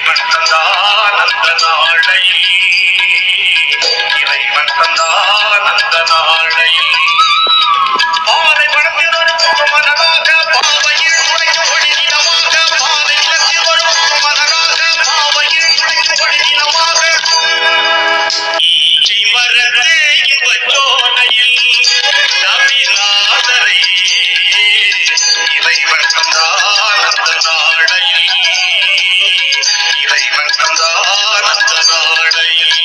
இறைவன் தந்தான் அந்த நாளையில், இறைவன் தந்தான் அந்த நாளையில். பாறை படத்தில் ஒரு மனதாக பாவையில் உடைக்க ஒளிநிலமாக, பாறை நிலத்தில் ஒரு மனதாக பாவையில் உடைக்க ஒளிநிலமாக, ஈச்சை மரத்தே இன்பச்சோலையில் நபிநாதரை இறைவன் தந்தான் அந்த நாளையில், இறைவன் தந்தான் அந்த நாளையில்.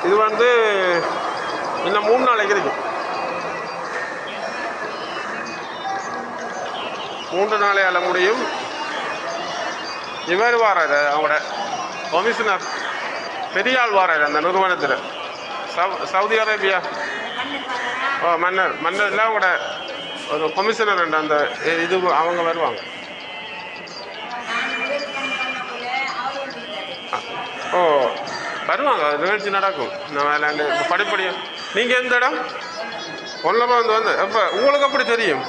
இது வந்து இன்னும் 3 நாளைக்கு இருக்கும். 3 நாளையால முடியும். இவர் வாராரு, அவங்களோட கமிஷனர் பெரியாள் வாராரு அந்த நிறுவனத்தில். சவுதி அரேபியா மன்னர் இல்லை, அவங்களோட ஒரு கமிஷனர் அந்த இது அவங்க வருவாங்க. ஓ வருவாங்க, நிகழ்ச்சி நடக்கும். நான் விளையாண்டு படிப்படியாக. நீங்கள் எந்த இடம் ஒன்றமா வந்து அப்போ உங்களுக்கு அப்படி தெரியும்?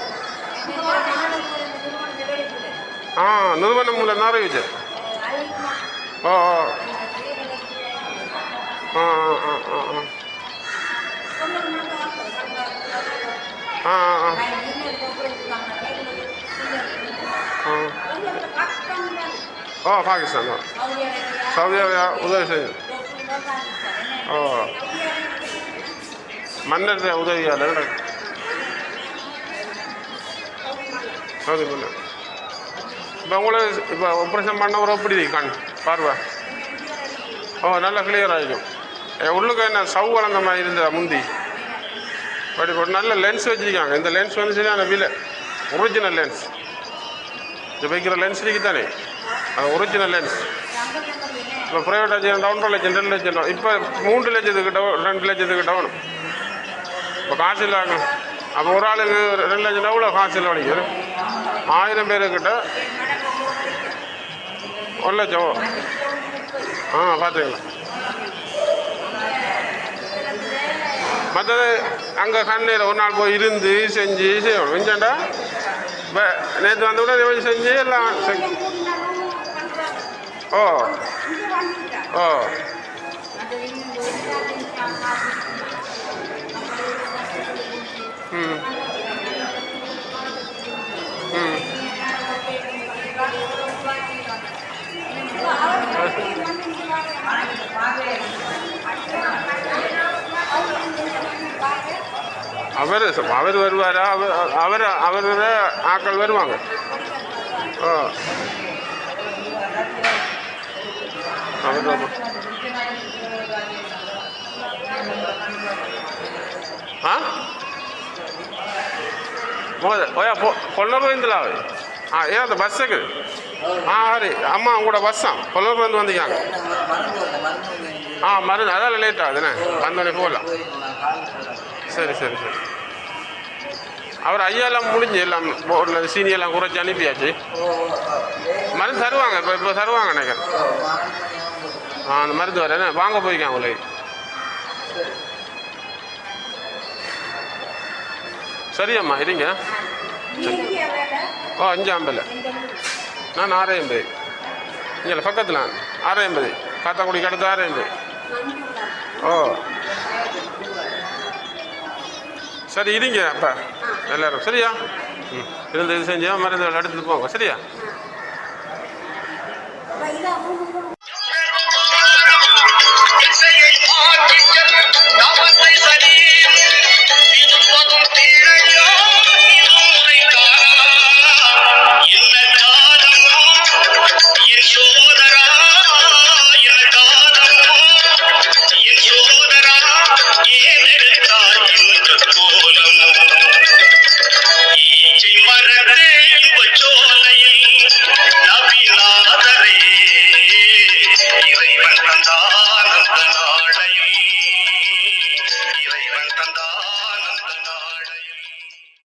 நிறுவனம் உள்ள நாரவிச்சு. ஓ ஆ ஆ ஆ ஆ ஆ ஓ பாகிஸ்தான் சவுதி அரேபியா உதவி செய்யும். ஓ மன்னர் உதவியாளர் சவுதி மன்னர். இப்போ உங்களுக்கு இப்போ ஆப்ரேஷன் பண்ண ஒரு எப்படி கண் பார்வை? ஓ நல்லா கிளியர் ஆகிடும். உள்ளுக்கு என்ன சவு வளர்ந்த மாதிரி இருந்த முந்தி படி ஒரு நல்ல லென்ஸ் வச்சுருக்காங்க. இந்த லென்ஸ் வந்து சரியான விலை, ஒரிஜினல் லென்ஸ். இது வைக்கிற லென்ஸ் தானே, அது ஒரிஜினல் லென்ஸ். இப்போ ப்ரைவேட் ஆச்சு 1.5 லட்சம் 2 லட்சம், இப்போ 3 லட்சத்துக்கிட்ட 2 லட்சத்துக்கிட்ட வேணும். இப்போ காசு இல்லை. அப்போ ஒரு ஆளுக்கு 2 லட்சம் எவ்வளோ காசு இல்லை வலிக்கும்? 1000 பேருக்கிட்ட 1 லட்சம். பார்த்துக்கலாம். மற்றது அங்கே கண்ணீர் ஒரு நாள் போய் இருந்து செஞ்சு செய்யணும். வெஞ்சாண்டா இப்போ நேற்று வந்து கூட செஞ்சு எல்லாம் செஞ்சு. ஓ ஓ ம் ம் அவர் வருவாரா? அவரோட ஆட்கள் வருவாங்க. ஓ அவர் கொல்லூர்லேருந்துல ஏன் அந்த பஸ்ஸுக்கு ஹரி அம்மா உங்களோட பஸ்ஸா கொல்லூர்லேருந்து வந்துக்காங்க. மருந்து அதான் லேட் ஆகுதுண்ணே, வந்தோடனே போகலாம். சரி சரி சரி. அவர் ஐயாலாம் முடிஞ்சு எல்லாம் போர்டில் சீனியெல்லாம் குறைச்சி அனுப்பியாச்சு. மருந்து தருவாங்க, இப்போ தருவாங்க நினைக்கிறேன். அந்த மருந்து வரேன்னு வாங்க போய்க்காங்க உங்களுக்கு. சரியம்மா இருங்க. ஓ 550. நான் 650. இங்கே பக்கத்தில் 650. காத்தாக்குடி கடத்து 650. ஓ சரி இருங்க அப்போ எல்லோரும் சரியா? இருந்து இது செஞ்சா மருந்து எடுத்துகிட்டு போங்க சரியா?